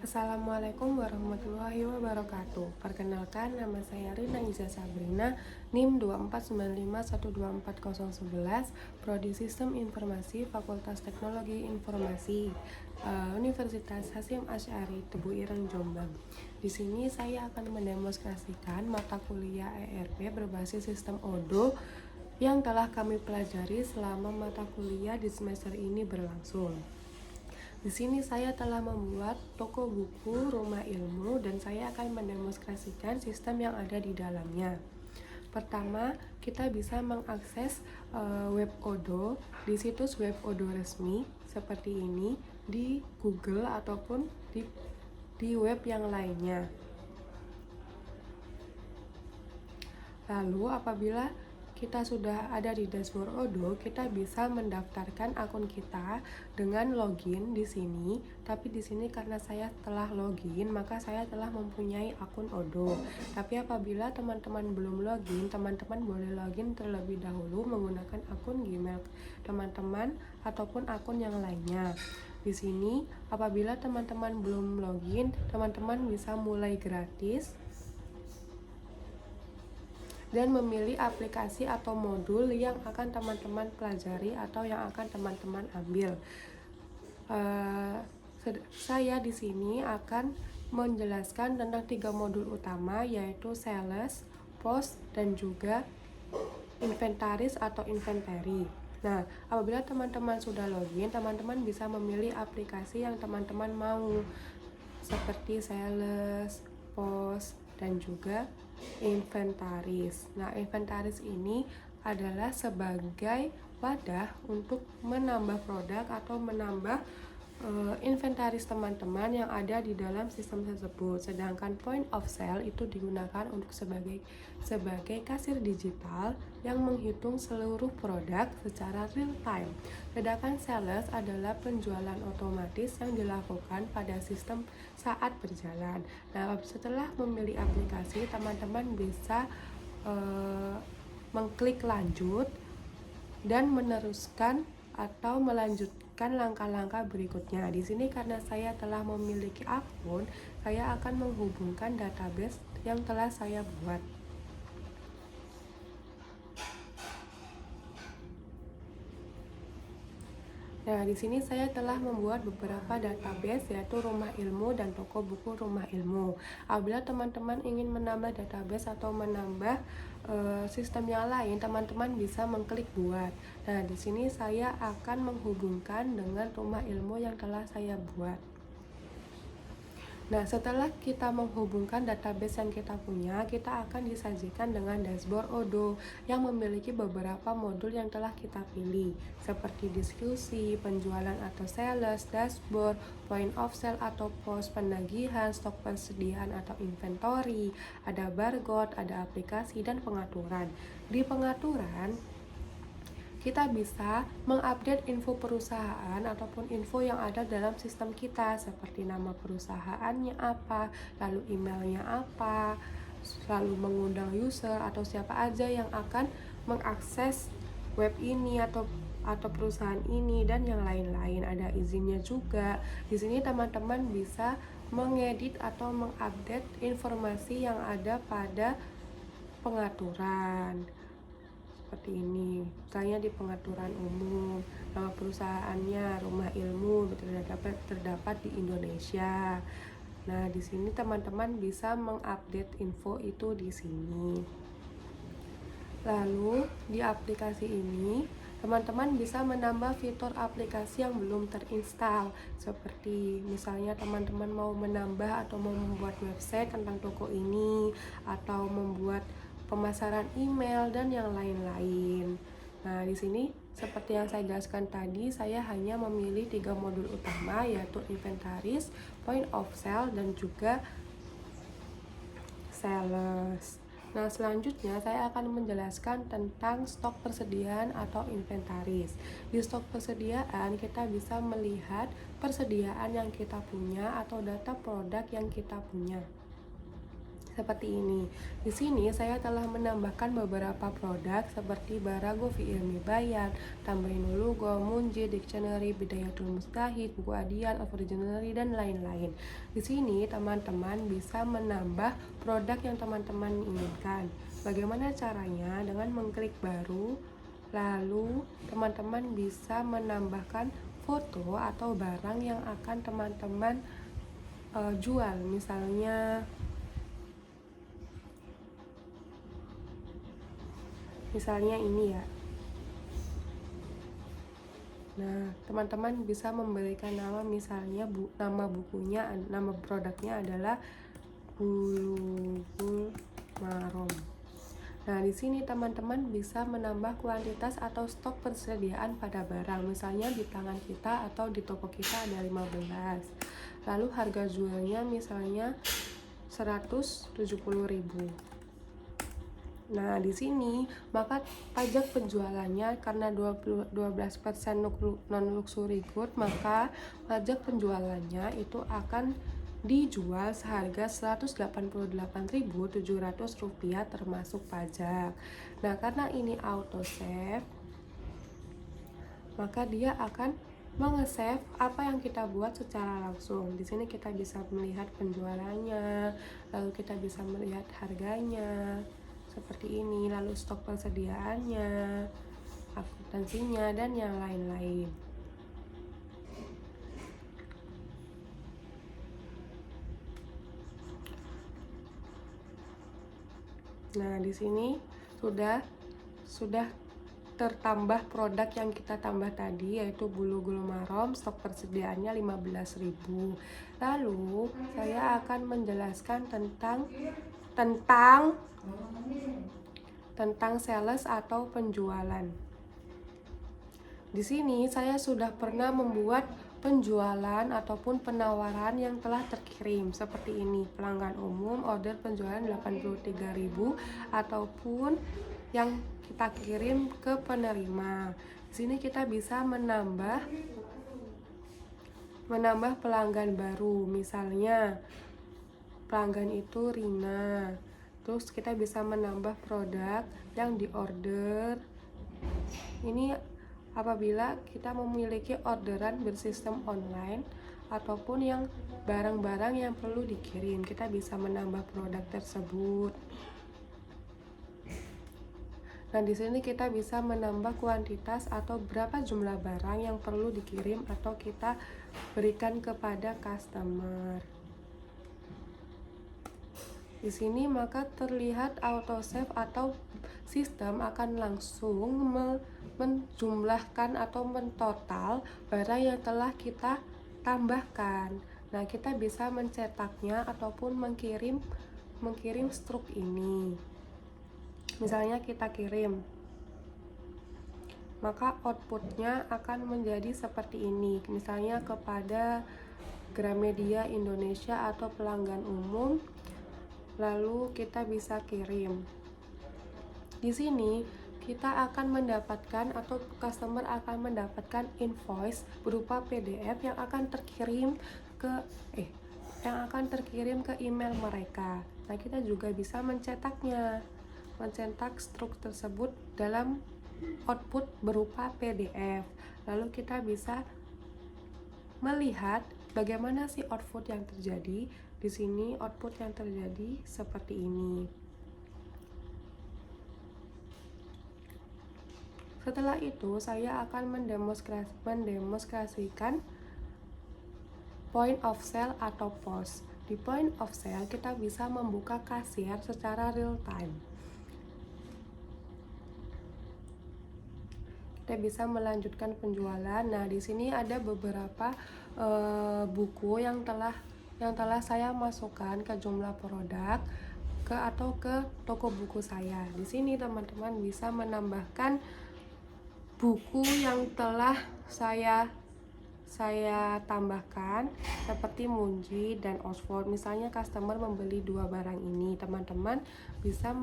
Assalamualaikum warahmatullahi wabarakatuh. Perkenalkan, nama saya Rina Iza Sabrina, NIM 24951240111, Prodi Sistem Informasi, Fakultas Teknologi Informasi, Universitas Hasyim Asy'ari, Tebu Ireng, Jombang. Di sini saya akan mendemonstrasikan mata kuliah ERP berbasis sistem ODO yang telah kami pelajari selama mata kuliah di semester ini berlangsung. Di sini saya telah membuat toko buku Rumah Ilmu dan saya akan mendemonstrasikan sistem yang ada di dalamnya. Pertama, kita bisa mengakses web Odo di situs web Odo resmi seperti ini di Google ataupun di web yang lainnya. Lalu apabila kita sudah ada di dashboard Odo, kita bisa mendaftarkan akun kita dengan login di sini. Tapi di sini karena saya telah login, maka saya telah mempunyai akun Odo. Tapi apabila teman-teman belum login, teman-teman boleh login terlebih dahulu menggunakan akun Gmail teman-teman ataupun akun yang lainnya. Di sini apabila teman-teman belum login, teman-teman bisa mulai gratis dan memilih aplikasi atau modul yang akan teman-teman pelajari atau yang akan teman-teman ambil. Saya di sini akan menjelaskan tentang 3 modul utama, yaitu sales, post, dan juga inventaris atau inventory. Nah, apabila teman-teman sudah login, teman-teman bisa memilih aplikasi yang teman-teman mau, seperti sales, post, dan juga inventaris. Nah, inventaris ini adalah sebagai wadah untuk menambah produk atau menambah inventaris teman-teman yang ada di dalam sistem tersebut. Sedangkan point of sale itu digunakan untuk sebagai kasir digital yang menghitung seluruh produk secara real time. Sedangkan sales adalah penjualan otomatis yang dilakukan pada sistem saat berjalan. Nah, setelah memilih aplikasi, teman-teman bisa mengklik lanjut dan meneruskan atau melanjutkan langkah-langkah berikutnya. Di sini karena saya telah memiliki akun, saya akan menghubungkan database yang telah saya buat. Nah, di sini saya telah membuat beberapa database, yaitu Rumah Ilmu dan toko buku Rumah Ilmu. Apabila teman-teman ingin menambah database atau menambah sistem yang lain, teman-teman bisa mengklik buat. Nah, di sini saya akan menghubungkan dengan Rumah Ilmu yang telah saya buat. Nah, setelah kita menghubungkan database yang kita punya, kita akan disajikan dengan dashboard Odo yang memiliki beberapa modul yang telah kita pilih, seperti diskusi, penjualan atau sales, dashboard, point of sale atau pos, penagihan, stok persediaan atau inventory, ada barcode, ada aplikasi, dan pengaturan. Di pengaturan, kita bisa mengupdate info perusahaan ataupun info yang ada dalam sistem kita, seperti nama perusahaannya apa, lalu emailnya apa, lalu mengundang user atau siapa aja yang akan mengakses web ini atau perusahaan ini, dan yang lain-lain. Ada izinnya juga. Di sini teman-teman bisa mengedit atau mengupdate informasi yang ada pada pengaturan. Seperti ini, misalnya di pengaturan umum, nama perusahaannya Rumah Ilmu terdapat di Indonesia. Nah, di sini teman-teman bisa mengupdate info itu di sini. Lalu di aplikasi ini, teman-teman bisa menambah fitur aplikasi yang belum terinstal, seperti misalnya teman-teman mau menambah atau mau membuat website tentang toko ini, atau membuat pemasaran email, dan yang lain-lain. Nah, di sini seperti yang saya jelaskan tadi, saya hanya memilih 3 modul utama, yaitu inventaris, point of sale, dan juga sales. Nah, selanjutnya saya akan menjelaskan tentang stok persediaan atau inventaris. Di stok persediaan, kita bisa melihat persediaan yang kita punya atau data produk yang kita punya. seperti ini. Di sini saya telah menambahkan beberapa produk seperti Barago fi Ilmi Bayan, Tamrinul Lugha, Munjid, Dictionary, Bidayatul Mustahid, buku Adian, Oxford Dictionary, dan lain-lain. Di sini teman-teman bisa menambah produk yang teman-teman inginkan. Bagaimana caranya? Dengan mengklik baru, lalu teman-teman bisa menambahkan foto atau barang yang akan teman-teman jual. Misalnya ini ya. Nah, teman-teman bisa memberikan nama, misalnya nama bukunya, nama produknya adalah Bulughul Maram. Nah, di sini teman-teman bisa menambah kuantitas atau stok persediaan pada barang. Misalnya di tangan kita atau di toko kita ada 15. Lalu harga jualnya misalnya 170.000. Nah, di sini maka pajak penjualannya karena 12% non-luxury good, maka pajak penjualannya itu akan dijual seharga Rp188.700 termasuk pajak. Nah, karena ini auto save, maka dia akan menge-save apa yang kita buat secara langsung. Di sini kita bisa melihat penjualannya, lalu kita bisa melihat harganya seperti ini, lalu stok persediaannya, akuntansinya, dan yang lain-lain. Nah, di sini sudah tertambah produk yang kita tambah tadi, yaitu Bulughul Maram, stok persediaannya 15.000. Lalu saya akan menjelaskan tentang sales atau penjualan. Di sini saya sudah pernah membuat penjualan ataupun penawaran yang telah terkirim seperti ini. Pelanggan umum, order penjualan 83.000, ataupun yang kita kirim ke penerima. Di sini kita bisa menambah pelanggan baru. Misalnya pelanggan itu Rina. Terus kita bisa menambah produk yang diorder. Ini apabila kita memiliki orderan bersistem online ataupun yang barang-barang yang perlu dikirim, kita bisa menambah produk tersebut. Nah, di sini kita bisa menambah kuantitas atau berapa jumlah barang yang perlu dikirim atau kita berikan kepada customer. Di sini maka terlihat autosave atau sistem akan langsung menjumlahkan atau mentotal barang yang telah kita tambahkan. Nah, kita bisa mencetaknya ataupun mengirim struk ini. Misalnya kita kirim, maka outputnya akan menjadi seperti ini. Misalnya kepada Gramedia Indonesia atau pelanggan umum, lalu kita bisa kirim. Di sini kita akan mendapatkan atau customer akan mendapatkan invoice berupa PDF yang akan terkirim ke email mereka. Nah, kita juga bisa mencetak struk tersebut dalam output berupa PDF. Lalu kita bisa melihat bagaimana sih output yang terjadi. Di sini output yang terjadi seperti ini. Setelah itu saya akan mendemonstrasikan point of sale atau POS. Di point of sale kita bisa membuka kasir secara real time. Kita bisa melanjutkan penjualan. Nah, di sini ada beberapa buku yang telah saya masukkan ke jumlah produk atau ke toko buku saya. Di sini teman-teman bisa menambahkan buku yang telah saya tambahkan seperti Munjid dan Oxford. Misalnya customer membeli 2 barang ini, teman-teman bisa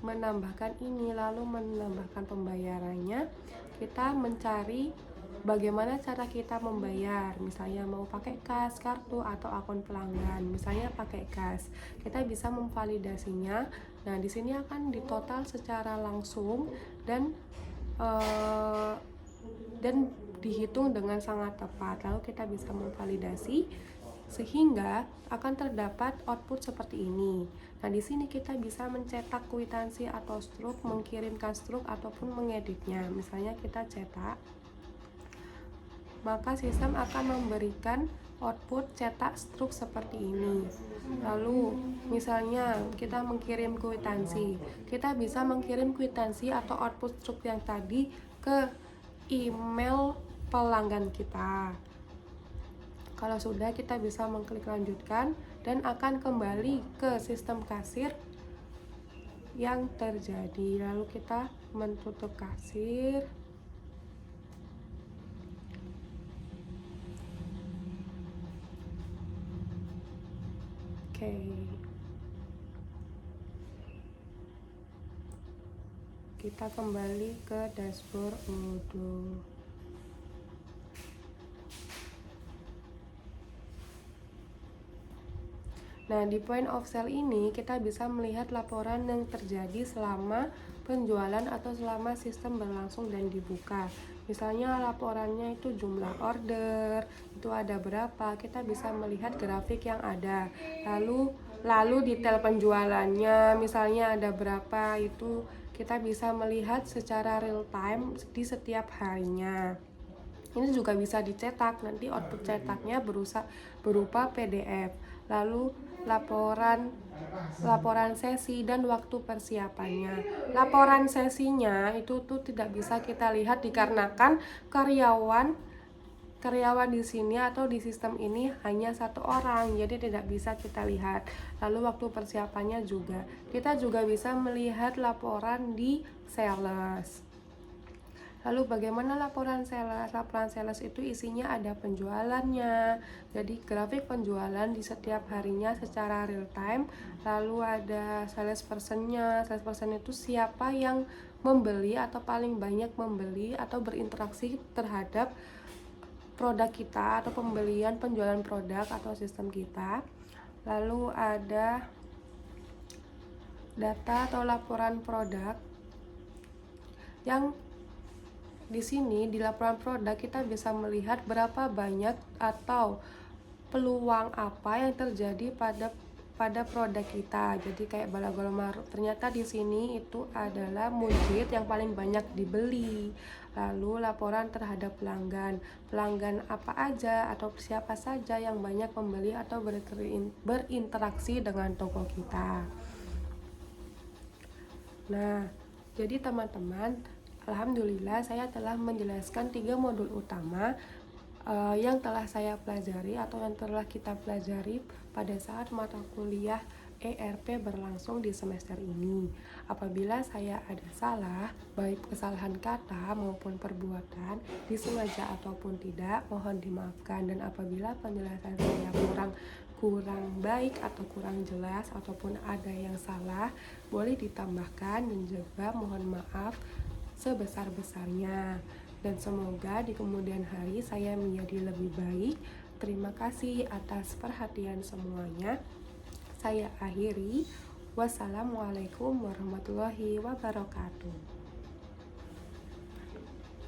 menambahkan ini lalu menambahkan pembayarannya. Kita mencari bagaimana cara kita membayar, misalnya mau pakai kas, kartu, atau akun pelanggan. Misalnya pakai kas, kita bisa memvalidasinya. Nah, di sini akan ditotal secara langsung dan eh, dihitung dengan sangat tepat. Lalu kita bisa memvalidasi sehingga akan terdapat output seperti ini. Nah, di sini kita bisa mencetak kwitansi atau struk, mengirimkan struk ataupun mengeditnya. Misalnya kita cetak, maka sistem akan memberikan output cetak struk seperti ini. Lalu misalnya kita mengirim kwitansi, kita bisa mengirim kwitansi atau output struk yang tadi ke email pelanggan kita. Kalau sudah, kita bisa mengklik lanjutkan dan akan kembali ke sistem kasir yang terjadi. Lalu kita menutup kasir. Oke. Kita kembali ke dashboard Odoo. Nah, di point of sale ini kita bisa melihat laporan yang terjadi selama penjualan atau selama sistem berlangsung dan dibuka. Misalnya laporannya itu jumlah order, itu ada berapa, kita bisa melihat grafik yang ada. Lalu detail penjualannya, misalnya ada berapa, itu kita bisa melihat secara real time di setiap harinya. Ini juga bisa dicetak, nanti output cetaknya berupa PDF. Lalu laporan sesi dan waktu persiapannya. Laporan sesinya itu tuh tidak bisa kita lihat dikarenakan karyawan di sini atau di sistem ini hanya satu orang, jadi tidak bisa kita lihat. Lalu waktu persiapannya juga. Kita juga bisa melihat laporan di sales. Lalu bagaimana laporan sales? Laporan sales itu isinya ada penjualannya, jadi grafik penjualan di setiap harinya secara real time. Lalu ada sales personnya. Sales person itu siapa yang membeli atau paling banyak membeli atau berinteraksi terhadap produk kita atau penjualan produk atau sistem kita. Lalu ada data atau laporan produk yang di sini di laporan produk kita bisa melihat berapa banyak atau peluang apa yang terjadi pada produk kita. Jadi kayak balagolomar, ternyata di sini itu adalah mujit yang paling banyak dibeli. Lalu laporan terhadap pelanggan apa aja atau siapa saja yang banyak membeli atau berinteraksi dengan toko kita. Nah, jadi teman-teman, alhamdulillah saya telah menjelaskan 3 modul utama yang telah saya pelajari atau yang telah kita pelajari pada saat mata kuliah ERP berlangsung di semester ini. Apabila saya ada salah, baik kesalahan kata maupun perbuatan, disengaja ataupun tidak, mohon dimaafkan. Dan apabila penjelasan saya kurang baik atau kurang jelas ataupun ada yang salah, boleh ditambahkan, dan juga mohon maaf sebesar-besarnya. Dan semoga di kemudian hari saya menjadi lebih baik. Terima kasih atas perhatian semuanya. Saya akhiri. Wassalamualaikum warahmatullahi wabarakatuh.